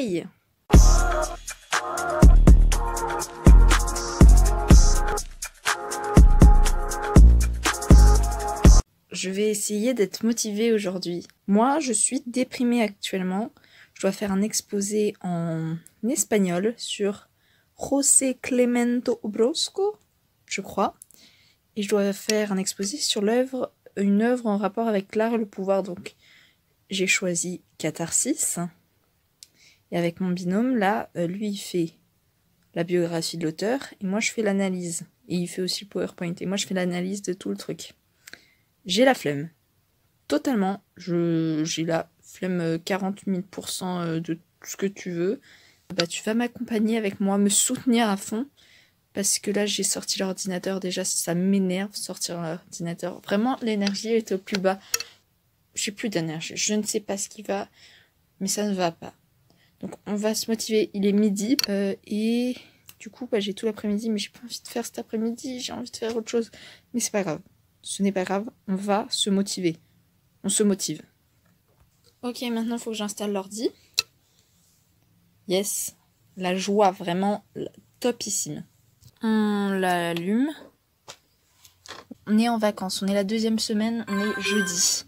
play. Je vais essayer d'être motivée aujourd'hui. Moi, je suis déprimée actuellement. Je dois faire un exposé en espagnol sur José Clemente Orozco, je crois. Et je dois faire un exposé sur une œuvre en rapport avec l'art et le pouvoir. Donc, j'ai choisi Catharsis. Et avec mon binôme, là, lui, il fait la biographie de l'auteur. Et moi, je fais l'analyse. Et il fait aussi le PowerPoint. Et moi, je fais l'analyse de tout le truc. J'ai la flemme. Totalement. J'ai la flemme 40 000% de tout ce que tu veux. Bah, tu vas m'accompagner avec moi, me soutenir à fond. Parce que là, j'ai sorti l'ordinateur. Déjà, ça m'énerve, sortir l'ordinateur. Vraiment, l'énergie est au plus bas. J'ai plus d'énergie. Je ne sais pas ce qui va, mais ça ne va pas. Donc, on va se motiver. Il est midi. Et du coup, bah, j'ai tout l'après-midi. Mais j'ai pas envie de faire cet après-midi. J'ai envie de faire autre chose. Mais c'est pas grave. Ce n'est pas grave. On va se motiver. On se motive. Ok, maintenant, il faut que j'installe l'ordi. Yes. La joie, vraiment topissime. On l'allume. On est en vacances, on est la 2e semaine, on est jeudi.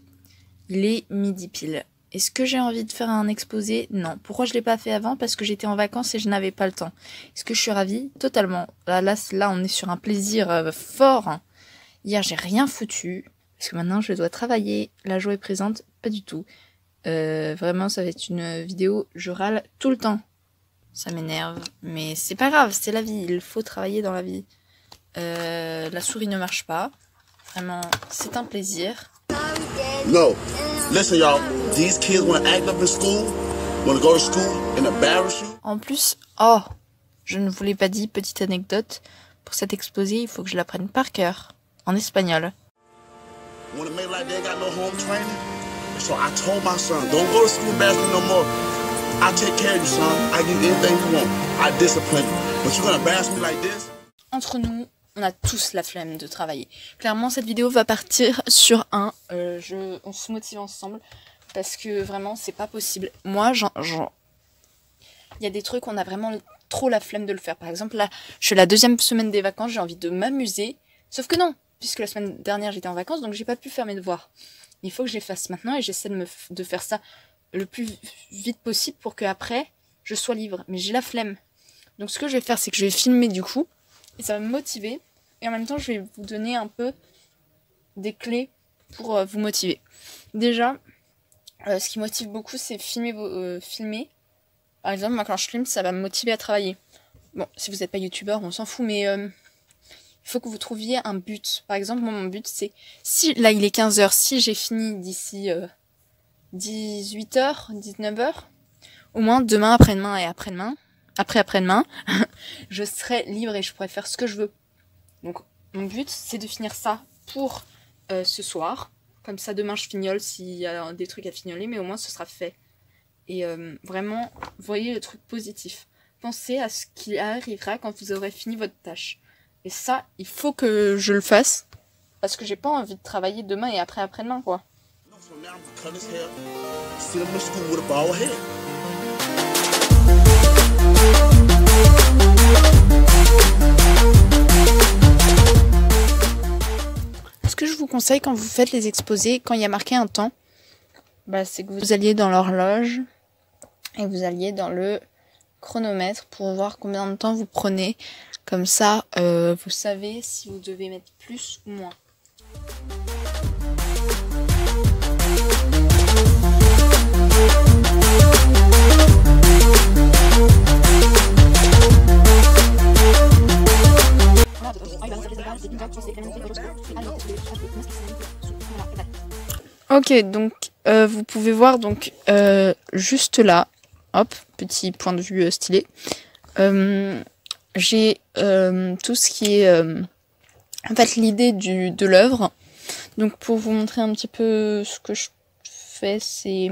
Il est midi pile. Est-ce que j'ai envie de faire un exposé? Non. Pourquoi je l'ai pas fait avant? Parce que j'étais en vacances et je n'avais pas le temps. Est-ce que je suis ravie? Totalement. Là, on est sur un plaisir fort. Hier, j'ai rien foutu. Parce que maintenant, je dois travailler. La joie est présente? Pas du tout. Vraiment, ça va être une vidéo, je râle tout le temps. Ça m'énerve, mais c'est pas grave, c'est la vie, il faut travailler dans la vie. La souris ne marche pas. Vraiment, c'est un plaisir. No. Listen, y'all. These kids wanna act up in school, wanna go to school and embarrass you. En plus, je ne vous l'ai pas dit, petite anecdote. Pour cet exposé, il faut que je l'apprenne par cœur, en espagnol. Wanna make like they got no home training? So I told my son, don't go to school embarrassing no more. I'll take care of you, son. I give you anything you want. I discipline you. But you're gonna embarrass me like this? Entre nous, on a tous la flemme de travailler. Clairement, cette vidéo va partir sur on se motive ensemble. Parce que vraiment, c'est pas possible. Moi, il y a des trucs, on a vraiment trop la flemme de le faire. Par exemple, là, je suis la 2e semaine des vacances, j'ai envie de m'amuser. Sauf que non, puisque la semaine dernière, j'étais en vacances, donc j'ai pas pu faire mes devoirs. Il faut que je les fasse maintenant et j'essaie de faire ça le plus vite possible pour que après je sois libre. Mais j'ai la flemme. Donc ce que je vais faire, c'est que je vais filmer du coup. Et ça va me motiver. Et en même temps, je vais vous donner un peu des clés pour vous motiver. Déjà, ce qui motive beaucoup, c'est filmer. Par exemple, moi quand je filme, ça va me motiver à travailler. Bon, si vous n'êtes pas youtubeur, on s'en fout, mais il faut que vous trouviez un but. Par exemple, moi, mon but, c'est... Si, là, il est 15h, si j'ai fini d'ici 18h, 19h, au moins demain, après-demain et après-demain, je serai libre et je pourrai faire ce que je veux. Donc, mon but, c'est de finir ça pour ce soir. Comme ça, demain, je fignole s'il y a des trucs à fignoler, mais au moins, ce sera fait. Et vraiment, voyez le truc positif. Pensez à ce qui arrivera quand vous aurez fini votre tâche. Et ça, il faut que je le fasse. Parce que j'ai pas envie de travailler demain et après-demain, quoi. Ce que je vous conseille quand vous faites les exposés, quand il y a marqué un temps, bah, c'est que vous alliez dans l'horloge et vous alliez dans le chronomètre pour voir combien de temps vous prenez. Comme ça, vous savez si vous devez mettre plus ou moins. Ok, donc vous pouvez voir donc juste là, hop, petit point de vue stylé. J'ai tout ce qui est en fait l'idée de l'œuvre. Donc pour vous montrer un petit peu ce que je fais, c'est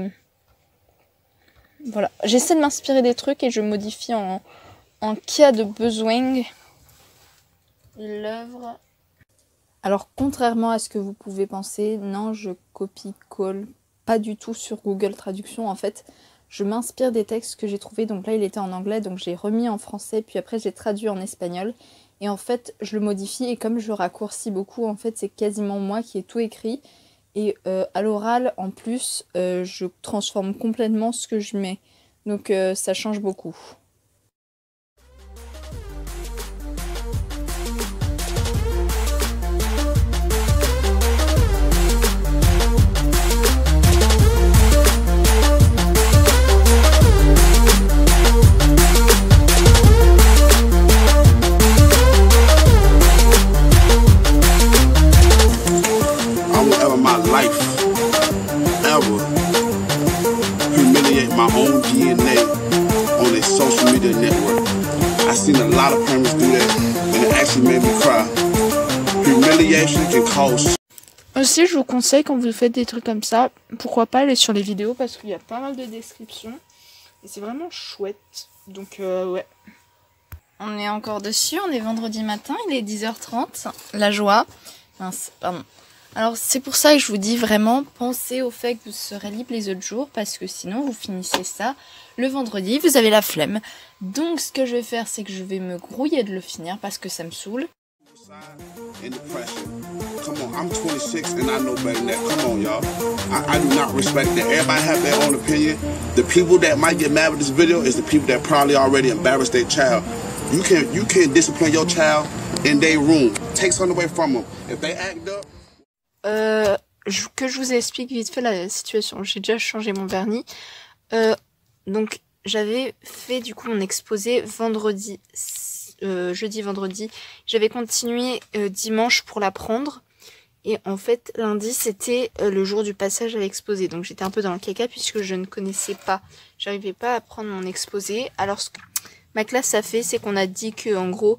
voilà, j'essaie de m'inspirer des trucs et je modifie en cas de besoin l'œuvre. Alors contrairement à ce que vous pouvez penser, non, je copie-colle pas du tout sur Google Traduction. En fait, je m'inspire des textes que j'ai trouvés. Donc là il était en anglais, donc j'ai remis en français, puis après j'ai traduit en espagnol. Et en fait je le modifie et comme je raccourcis beaucoup, en fait c'est quasiment moi qui ai tout écrit. Et à l'oral en plus je transforme complètement ce que je mets. Donc ça change beaucoup. My own DNA on a social media network. I seen a lot of parents do that and it actually made me cry. Humiliation can cause. Aussi, je vous conseille quand vous faites des trucs comme ça, pourquoi pas aller sur les vidéos parce qu'il y a pas mal de descriptions et c'est vraiment chouette. Donc ouais. On est encore dessus, on est vendredi matin, il est 10h30. La joie. Mince, pardon. Alors c'est pour ça que je vous dis vraiment, pensez au fait que vous serez libre les autres jours parce que sinon vous finissez ça le vendredi, vous avez la flemme. Donc ce que je vais faire, c'est que je vais me grouiller de le finir parce que ça me saoule. Come on, I'm 26 and I know better than that. Come on, y'all. I do not respect that. Everybody have their own opinion. The people that might get mad with this video is the people that probably already embarrassed their child. You can't discipline your child in their room. Take something away from them. If they act up. Que je vous explique vite fait la situation. J'ai déjà changé mon vernis. Donc j'avais fait du coup mon exposé vendredi, jeudi vendredi. J'avais continué dimanche pour l'apprendre. Et en fait lundi c'était le jour du passage à l'exposé. Donc j'étais un peu dans le caca puisque je ne connaissais pas. J'arrivais pas à prendre mon exposé. Alors ce que ma classe a fait, c'est qu'on a dit que en gros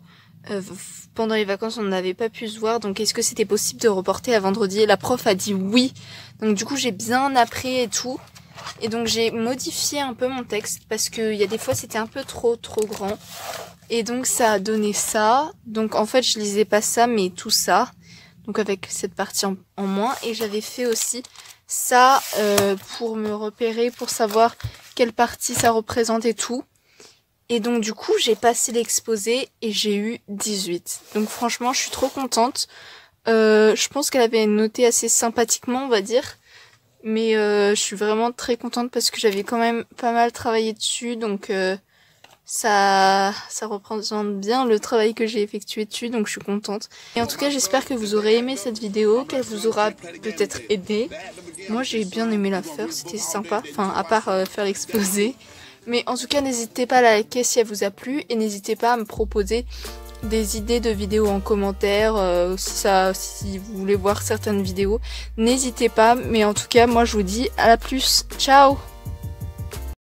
pendant les vacances on n'avait pas pu se voir, donc est-ce que c'était possible de reporter à vendredi? Et la prof a dit oui, donc du coup j'ai bien appris et tout, et donc j'ai modifié un peu mon texte parce que il y a des fois c'était un peu trop grand, et donc ça a donné ça. Donc en fait je lisais pas ça mais tout ça, donc avec cette partie en moins, et j'avais fait aussi ça pour me repérer, pour savoir quelle partie ça représente et tout. Et donc du coup j'ai passé l'exposé et j'ai eu 18. Donc franchement je suis trop contente. Je pense qu'elle avait noté assez sympathiquement on va dire. Mais je suis vraiment très contente parce que j'avais quand même pas mal travaillé dessus. Donc ça représente bien le travail que j'ai effectué dessus. Donc je suis contente. Et en tout cas j'espère que vous aurez aimé cette vidéo, qu'elle vous aura peut-être aidé. Moi j'ai bien aimé la faire, c'était sympa. Enfin à part faire l'exposé. Mais en tout cas, n'hésitez pas à la liker si elle vous a plu et n'hésitez pas à me proposer des idées de vidéos en commentaire, si vous voulez voir certaines vidéos. N'hésitez pas, mais en tout cas, moi je vous dis à la plus. Ciao!